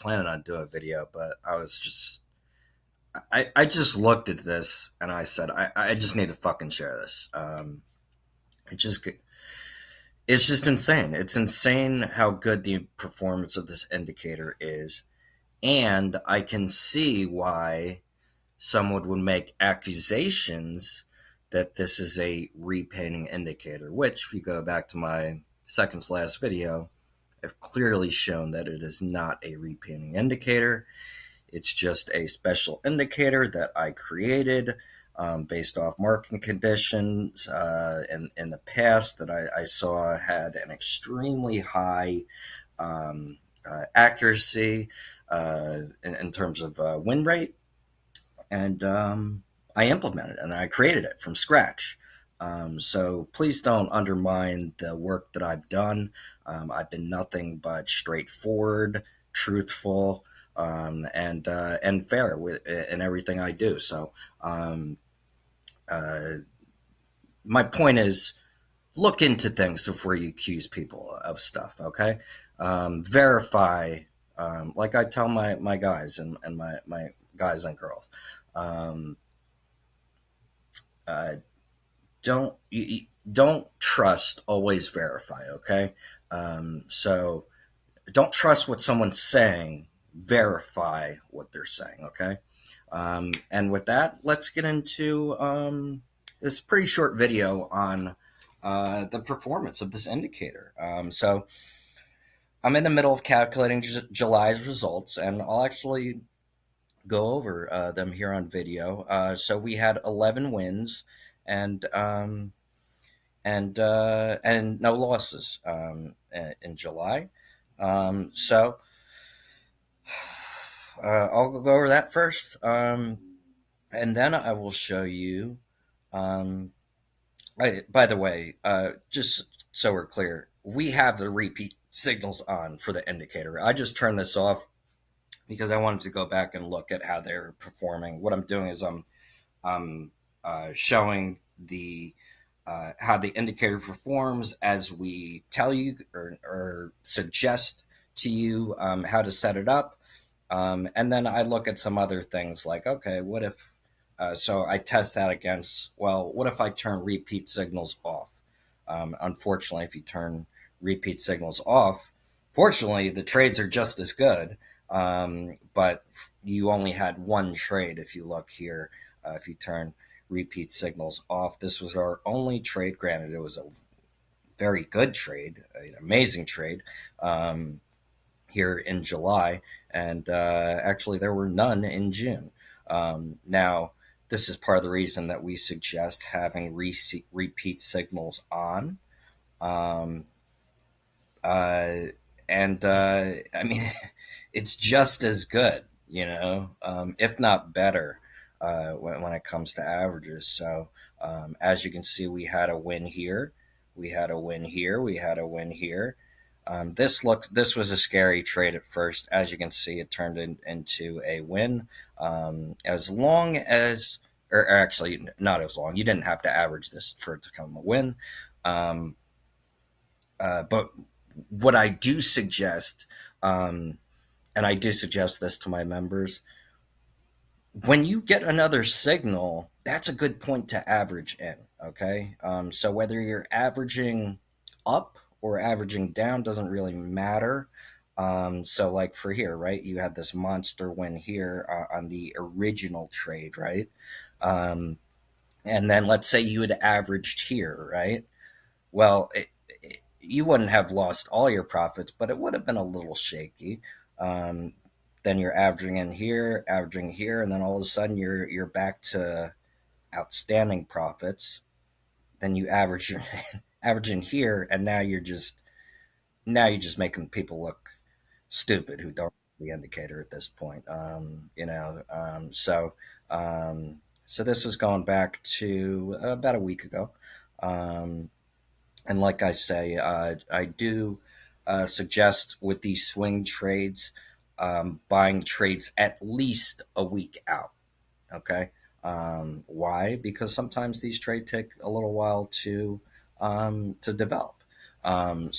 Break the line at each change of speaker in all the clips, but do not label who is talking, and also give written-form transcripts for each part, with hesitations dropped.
planning on doing a video, but I just looked at this and I said I just need to fucking share this. It just it's just insane. It's insane how good the performance of this indicator is, and I can see why someone would make accusations that this is a repainting indicator. Which, if you go back to my second to last video, I've clearly shown that it is not a repainting indicator. It's just a special indicator that I created based off market conditions in the past that I saw had an extremely high accuracy in terms of win rate. And I implemented it and I created it from scratch. So please don't undermine the work that I've done. I've been nothing but straightforward, truthful, and fair in everything I do. So uh, my point is, look into things before you accuse people of stuff. Okay, verify. Like I tell my guys and my guys and girls. Um, uh, don't trust, always verify. Okay, so don't trust what someone's saying, verify what they're saying. Okay, and with that, let's get into this pretty short video on the performance of this indicator. So I'm in the middle of calculating July's results, and I'll actually go over them here on video. So we had 11 wins and and no losses in July. So I'll go over that first, and then I will show you. Um, by the way, just so we're clear, we have the repeat signals on for the indicator. I just turned this off because I wanted to go back and look at how they're performing. What I'm doing is I'm showing the how the indicator performs as we tell you or suggest to you how to set it up. And then I look at some other things like, okay, what if, so I test that against, well, what if I turn repeat signals off? Unfortunately, if you turn repeat signals off, fortunately, the trades are just as good, but you only had one trade if you look here. If you turn repeat signals off, this was our only trade. Granted, it was a very good trade, an amazing trade. Here in July, and actually there were none in June. Now, this is part of the reason that we suggest having repeat signals on. Um, uh, and I mean, it's just as good, if not better, when it comes to averages. So, as you can see, we had a win here, we had a win here, we had a win here. This was a scary trade at first. As you can see, it turned into a win. As long as, or actually not as long, you didn't have to average this for it to become a win. Um, but what I do suggest, and I do suggest this to my members, when you get another signal, that's a good point to average in. Okay. So whether you're averaging up or averaging down doesn't really matter. So, like for here, right, you had this monster win here on the original trade, right? Um, and then let's say you had averaged here, right? Well, you wouldn't have lost all your profits, but it would have been a little shaky. Um, then you're averaging here, and then all of a sudden you're back to outstanding profits. Then you average averaging here, and now you're just making people look stupid who don't have the indicator at this point. So this was going back to about a week ago. Um, and like I say, I do suggest with these swing trades, buying trades at least a week out. Okay. Why? Because sometimes these trades take a little while to develop. And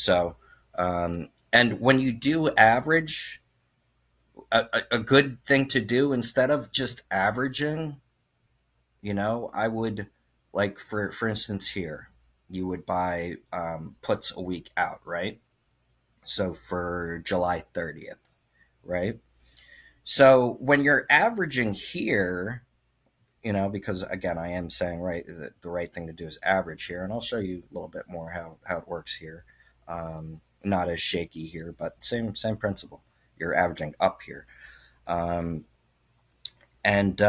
when you do average, a good thing to do instead of just averaging, I would, like, for instance, here, you would buy puts a week out, right? So for July 30th, right? So when you're averaging here, because again, I am saying, right, that the right thing to do is average here, and I'll show you a little bit more how it works here. Not as shaky here, but same principle. You're averaging up here, um, and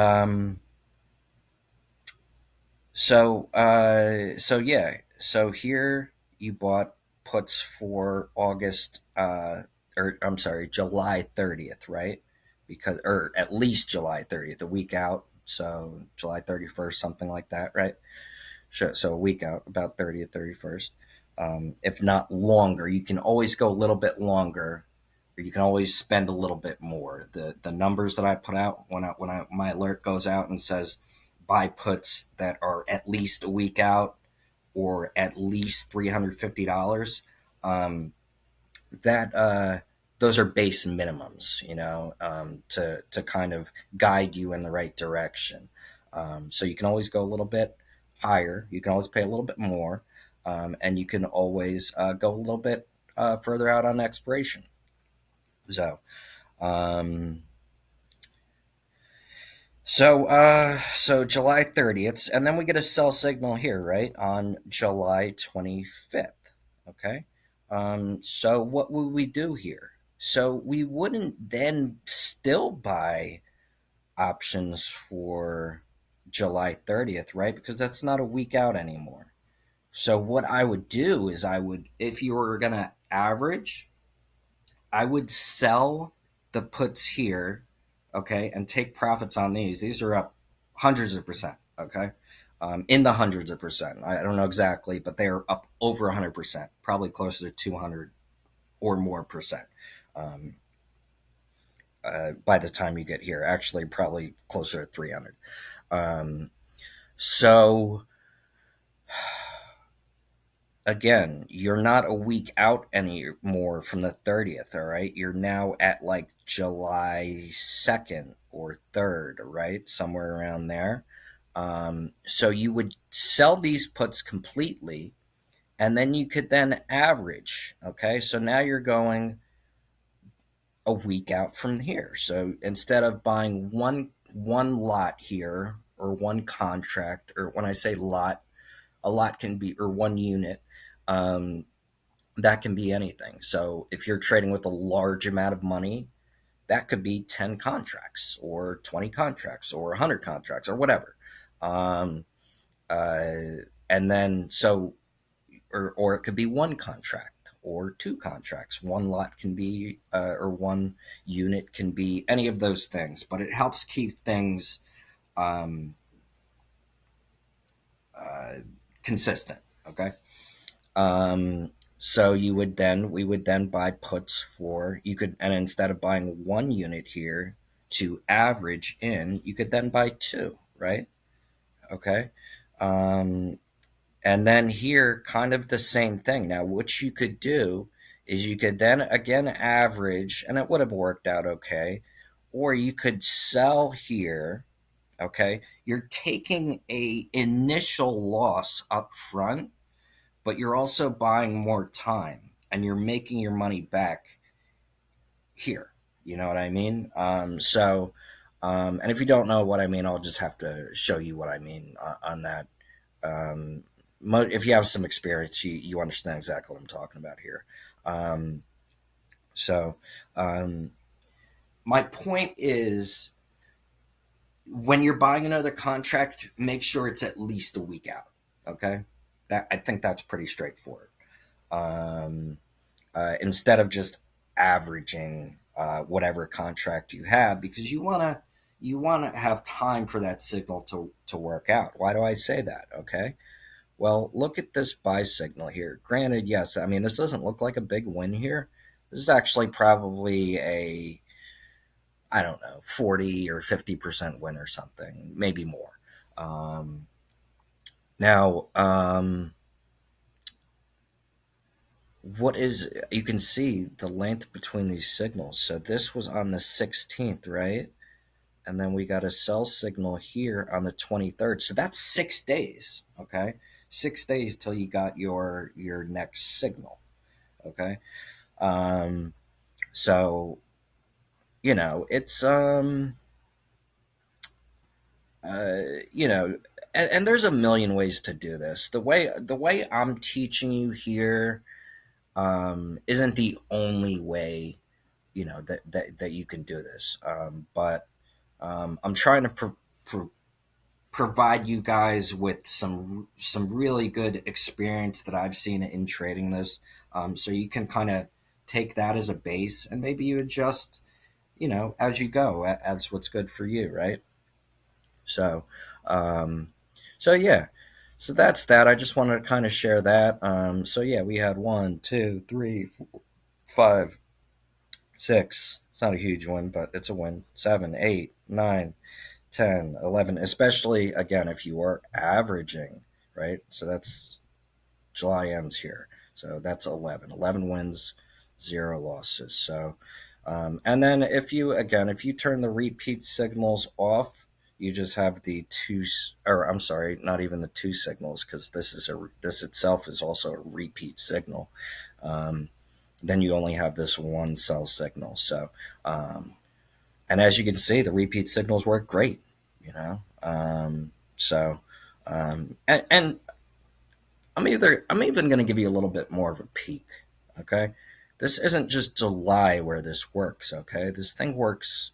so yeah, so here you bought puts for August, or I'm sorry, July 30th, right? Because, or at least July 30th, a week out. So July 31st, something like that, right? Sure. So a week out, about 30th, 31st. If not longer, you can always go a little bit longer, or you can always spend a little bit more. The numbers that I put out when my alert goes out and says buy puts that are at least a week out or at least $350, um, that those are base minimums, to kind of guide you in the right direction. So you can always go a little bit higher. You can always pay a little bit more, and you can always go a little bit further out on expiration. So, um, so July 30th, and then we get a sell signal here, right, on July 25th. Okay. So what would we do here? So we wouldn't then still buy options for July 30th, right? Because that's not a week out anymore. So what I would do is if you were going to average, I would sell the puts here, okay, and take profits on these. These are up hundreds of percent, okay, in the hundreds of percent. I don't know exactly, but they are up over 100%, probably closer to 200 or more percent. Um, by the time you get here, actually, probably closer to 300. So again, you're not a week out anymore from the 30th, all right? You're now at like July 2nd or 3rd, right? Somewhere around there. So you would sell these puts completely, and then you could then average, okay? So now you're going a week out from here. So instead of buying one lot here, or one contract, or when I say lot, a lot can be, or one unit, um, that can be anything. So if you're trading with a large amount of money, that could be 10 contracts or 20 contracts or 100 contracts or whatever. Um, and then so, or it could be one contract or two contracts. One lot can be, or one unit can be any of those things, but it helps keep things um, uh, consistent. Okay. So we would then buy puts for, you could, and instead of buying one unit here to average in, you could then buy two, right? Okay. Um, and then here, kind of the same thing. Now, what you could do is you could then again average, and it would have worked out okay, or you could sell here. Okay. You're taking a initial loss up front, but you're also buying more time and you're making your money back here. You know what I mean? And if you don't know what I mean, I'll just have to show you what I mean on that. Um, if you have some experience, you understand exactly what I'm talking about here. Um, so, um, my point is, when you're buying another contract, make sure it's at least a week out. Okay, I think that's pretty straightforward. Um, instead of just averaging whatever contract you have, because you want to have time for that signal to work out. Why do I say that? Okay. Well, look at this buy signal here. Granted, yes, I mean, this doesn't look like a big win here. This is actually probably a, I don't know, 40 or 50% win or something, maybe more. Now, what is, you can see the length between these signals. So this was on the 16th, right? And then we got a cell signal here on the 23rd. So that's 6 days, okay? 6 days till you got your next signal, okay? Um, so it's you know, and there's a million ways to do this. The way I'm teaching you here isn't the only way that you can do this. But I'm trying to provide you guys with some really good experience that I've seen in trading this, so you can kind of take that as a base, and maybe you adjust, as you go, as what's good for you, right? So, um, so yeah, so that's that. I just wanted to kind of share that. So yeah, we had one, two, three, four, five, six. It's not a huge one, but it's a win. 7, 8, 9, 10, 11. Especially again if you are averaging, right? So that's July ends here. So that's 11. 11 wins, 0 losses. So, and then if you turn the repeat signals off, you just have the two, or I'm sorry, not even the two signals, because this itself is also a repeat signal. Um, then you only have this one cell signal. So, and as you can see, the repeat signals work great. You know, so, and I'm even going to give you a little bit more of a peek. Okay, this isn't just July where this works. Okay, this thing works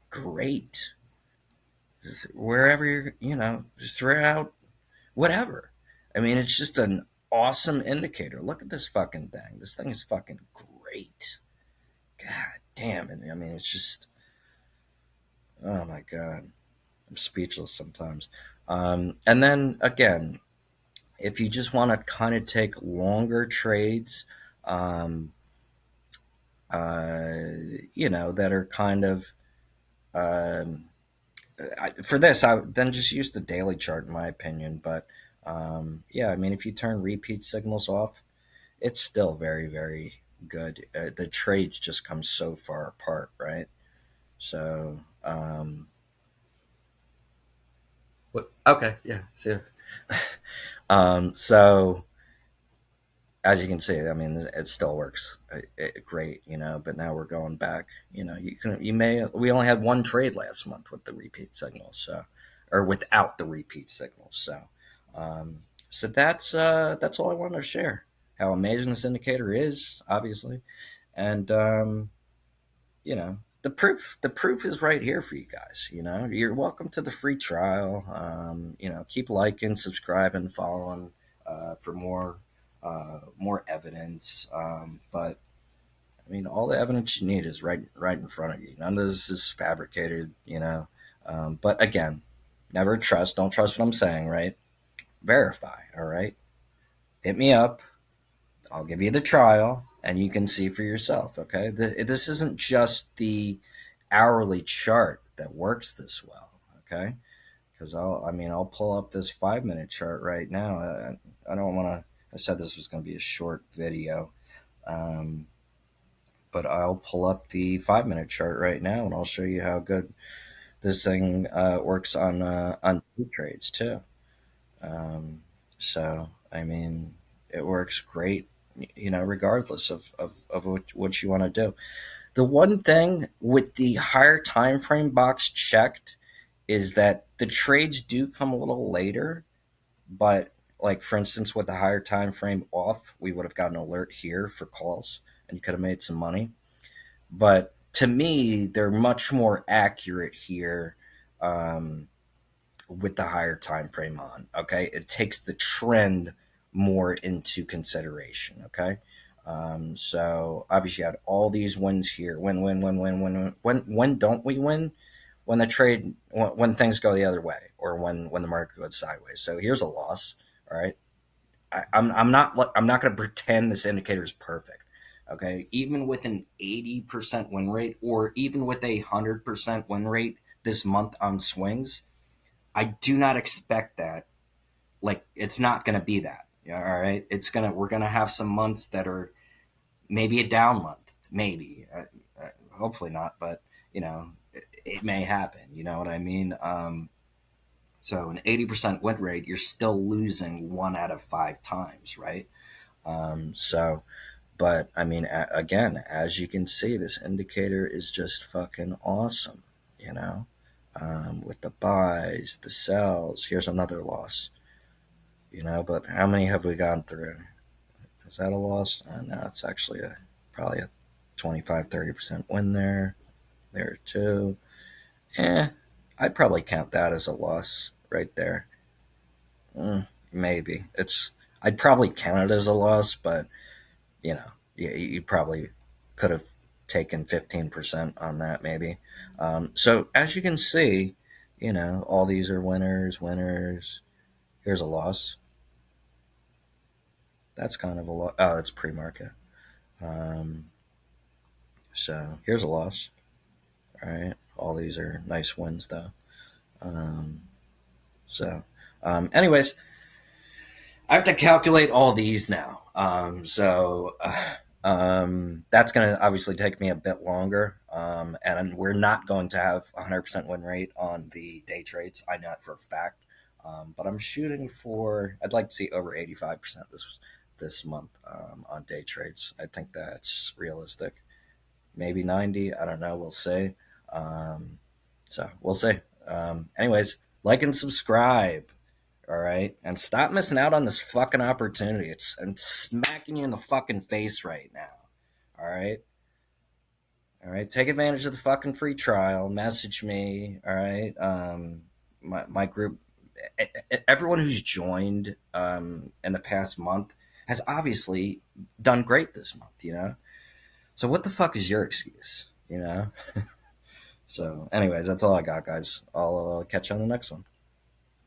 great wherever throughout whatever. I mean, it's just an awesome indicator. Look at this fucking thing. This thing is fucking great. God damn it. I mean, it's just, oh my God. I'm speechless sometimes. And then again, if you just want to kind of take longer trades, um, that are kind of, um, for this, I would then just use the daily chart, in my opinion. But yeah, I mean, if you turn repeat signals off, it's still very, very good. The trades just come so far apart, right? So, what? Okay, yeah. See, so as you can see, I mean, it still works great, But now we're going back. We only had one trade last month with the repeat signal, so, or without the repeat signal. So, so that's all I wanted to share. How amazing this indicator is, obviously, and the proof is right here for you guys. You're welcome to the free trial. Keep liking, subscribing, following for more evidence. But I mean, all the evidence you need is right in front of you. None of this is fabricated. But again, never trust. Don't trust what I'm saying. Right? Verify. All right. Hit me up. I'll give you the trial, and you can see for yourself. Okay. This isn't just the hourly chart that works this well. Okay. Because I'll pull up this 5 minute chart right now. I don't want to. I said this was going to be a short video, um, but I'll pull up the 5 minute chart right now, and I'll show you how good this thing works on two trades too. So I mean, it works great, regardless of what you want to do. The one thing with the higher time frame box checked is that the trades do come a little later, but like for instance with the higher time frame off, we would have gotten an alert here for calls and you could have made some money. But to me, they're much more accurate here, um, with the higher time frame on. Okay, it takes the trend more into consideration. Okay, so obviously you had all these wins here. Win. When don't we win? When the trade, when things go the other way, or when the market goes sideways. So here's a loss. All right, I'm not going to pretend this indicator is perfect. Okay, even with an 80% win rate, or even with a 100% win rate this month on swings, I do not expect that. Like, it's not going to be that. Yeah, all right. We're gonna have some months that are maybe a down month, maybe. Hopefully not, but it may happen. You know what I mean? So an 80% win rate, you're still losing 1 out of 5 times, right? So, but I mean, again, as you can see, this indicator is just fucking awesome. You know, with the buys, the sells. Here's another loss. But how many have we gone through? Is that a loss? No, it's actually probably a 25-30% win there. There too. I'd probably count that as a loss right there. Maybe it's. I'd probably count it as a loss, but you probably could have taken 15% on that, maybe. So as you can see, all these are winners, winners. Here's a loss. That's kind of a loss. Oh, it's pre-market. Um, so here's a loss. All right. All these are nice wins, though. Um, so, anyways, I have to calculate all these now. That's going to obviously take me a bit longer. And we're not going to have 100% win rate on the day trades. I know it for a fact. But I'm shooting for, I'd like to see over 85% this month on day trades. I think that's realistic. Maybe 90. I don't know. We'll see. Um, so we'll see. Anyways, like and subscribe. All right, and stop missing out on this fucking opportunity. I'm smacking you in the fucking face right now. All right, all right. Take advantage of the fucking free trial. Message me. All right. My group. Everyone who's joined in the past month has obviously done great this month. So what the fuck is your excuse? So, anyways, that's all I got, guys. I'll catch you on the next one.